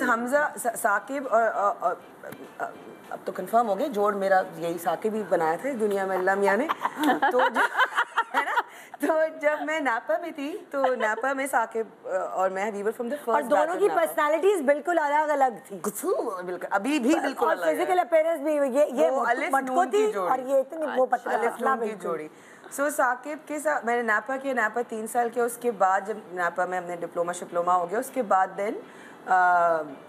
हमजा साकिब और अब तो कंफर्म हो गया, जोड़ मेरा यही साकिब ही बनाया था दुनिया में अल्लाह मियाँ ने। तो है ना, तो जब मैं नापा में थी तो नापा में साकिब और मैं we were from the first, और दोनों की पर्सनालिटीज बिल्कुल अलग अलग थी, बिल्कुल अभी भी बिल्कुल अलग है। फिजिकल अपीयरेंस भी ये मटको थी और ये इतनी वो पतला की जोड़ी। सो साकिब के साथ मैंने नापा किया, नापा 3 साल के, उसके बाद जब नापा में हमने डिप्लोमा हो गया, उसके बाद देन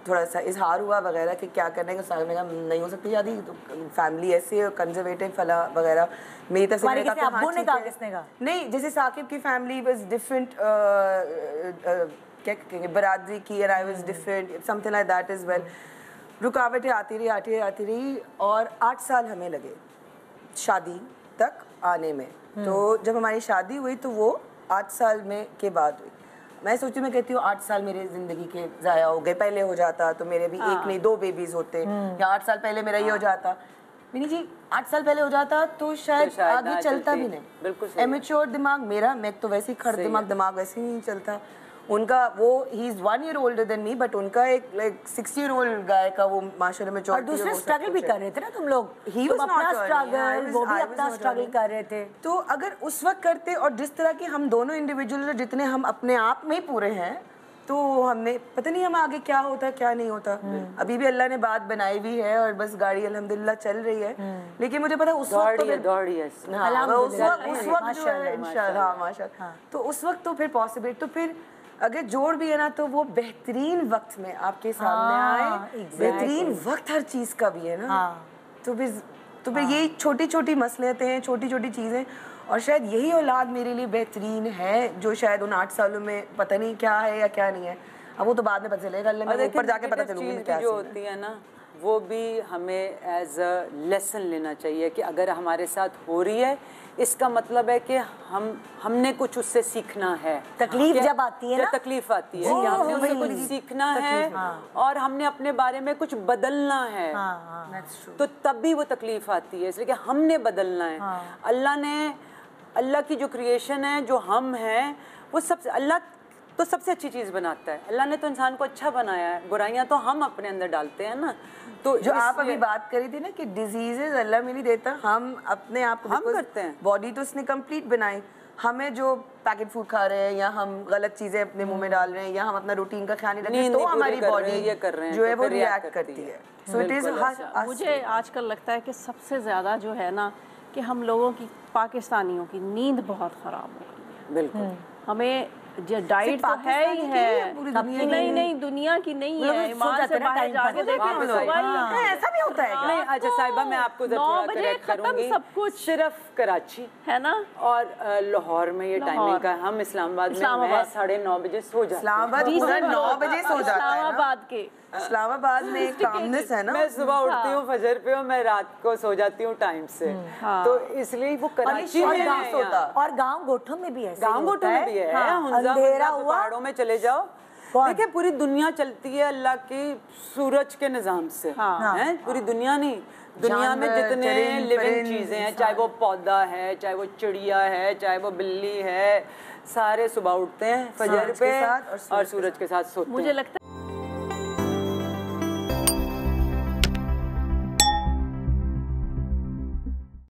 थोड़ा सा इजहार हुआ वगैरह कि क्या करने का, साकिब ने कहा नहीं हो सकती शादी, तो फैमिली ऐसे कंजर्वेटिव फला वगैरह। मेरी तरफ से अब्बू ने कहा, किसने कहा? नहीं, जैसे साकिब की फैमिली वाज डिफरेंट, क्या कहेंगे, बरादरी की, और I was different, something like that is well. रुकावटें आती रही और 8 साल हमें लगे शादी तक आने में। तो जब हमारी शादी हुई तो वो 8 साल में के बाद हुई। मैं सोचती, मैं कहती हूँ 8 साल मेरे ज़िंदगी के ज़ाया हो गए। पहले हो जाता तो मेरे भी एक नहीं 2 बेबीज़ होते, या 8 साल पहले मेरा ये हो जाता। मिनी जी 8 साल पहले हो जाता तो शायद आगे चलता भी नहीं। बिल्कुल एमेच्योर दिमाग मेरा, मैं तो वैसे ही खड़ दिमाग वैसे ही नहीं चलता। उनका वो he is 1 year older than me, but उनका एक लाइक 60 ईयर ओल्ड गाय का वो माशाल्लाह में और दूसरे स्ट्रगल भी कर रहे थे ना तुम लोग, तुम अपना स्ट्रगल, वो भी अपना स्ट्रगल कर रहे थे। तो अगर उस वक्त करते, और जिस तरह के हम दोनों इंडिविजुअल जितने हम अपने आप में ही पूरे हैं, तो हमने पता नहीं हम आगे क्या होता क्या नहीं होता। अभी भी अल्लाह ने बात बनाई हुई है और बस गाड़ी अल्हम्दुलिल्लाह चल रही है। लेकिन मुझे पता उस वक्त तो उस वक्त तो फिर पॉसिबल, तो फिर अगर जोड़ भी है ना तो वो बेहतरीन वक्त में आपके सामने आए, बेहतरीन वक्त हर चीज़ का भी है ना। तो फिर यही छोटी छोटी मसलियतें हैं, छोटी छोटी चीज़ें, और शायद यही औलाद मेरे लिए बेहतरीन है, जो शायद उन 8 सालों में पता नहीं क्या है या क्या नहीं है। अब वो तो बाद में पता चलेगा, अल्लाह ऊपर जाके पता चलूंगी क्या जो होती है ना, वो भी हमें एज अ लेसन लेना चाहिए कि अगर हमारे साथ हो रही है, इसका मतलब है कि हमने कुछ उससे सीखना है। तकलीफ जब आती है ना, तकलीफ आती है कि हमने उससे कुछ सीखना है और हमने अपने बारे में कुछ बदलना है, तो तब भी वो तकलीफ आती है, इसलिए कि हमने बदलना है। अल्लाह की जो क्रिएशन है, जो हम हैं, वो सबसे, अल्लाह तो सबसे अच्छी चीज़ बनाता है। अल्लाह ने तो इंसान को अच्छा बनाया है, बुराइयां तो हम अपने अंदर डालते हैं ना। तो जो आप अभी बात करी थी ना कि डिजीजेज अल्लाह में नहीं देता, हम अपने आप को हम करते हैं। बॉडी तो उसने कंप्लीट बनाई, हमें जो पैकेट फूड खा रहे हैं या हम गलत चीजें अपने मुंह में डाल रहे हैं या हम अपना रूटीन का ख्याल नहीं रख रहे, तो हमारी बॉडी ये कर रहे हैं जो है वो रिएक्ट करती है। सो इट इज, मुझे आजकल लगता है कि सबसे ज़्यादा जो है ना कि हम लोगों की, पाकिस्तानियों की नींद बहुत ख़राब हो गई है। बिल्कुल, हमें जो डाइट तो है ही है, नहीं दुनिया की नहीं है। ईमान से बाहर जाके देखें, ऐसा भी होता है नहीं। अच्छा साहिबा, मैं आपको 9 बजे खत्म सब कुछ, सिर्फ कराची है ना और लाहौर में ये टाइमिंग का। हम इस्लामाबाद में 9:30 बजे सो जाते हैं। इस्लामाबाद 9 बजे सो जाता है। इस्लामाबाद के इस्लामाबाद में एक कामनेस है ना। मैं सुबह उठती हूँ फजर पे और मैं रात को सो जाती हूँ टाइम से, तो इसलिए वो कराची में नहीं होता। और गांव गोठों में भी है, गांव गोठों में भी है। अंधेरा हुआ, पहाड़ों में चले जाओ, देखिए पूरी दुनिया चलती है अल्लाह के सूरज के निजाम से, है पूरी दुनिया नहीं, दुनिया में जितने लिविंग चीजें हैं, चाहे वो पौधा है, चाहे वो चिड़िया है, चाहे वो बिल्ली है, सारे सुबह उठते हैं फजर पे और सूरज के साथ सोते हैं। मुझे लगता है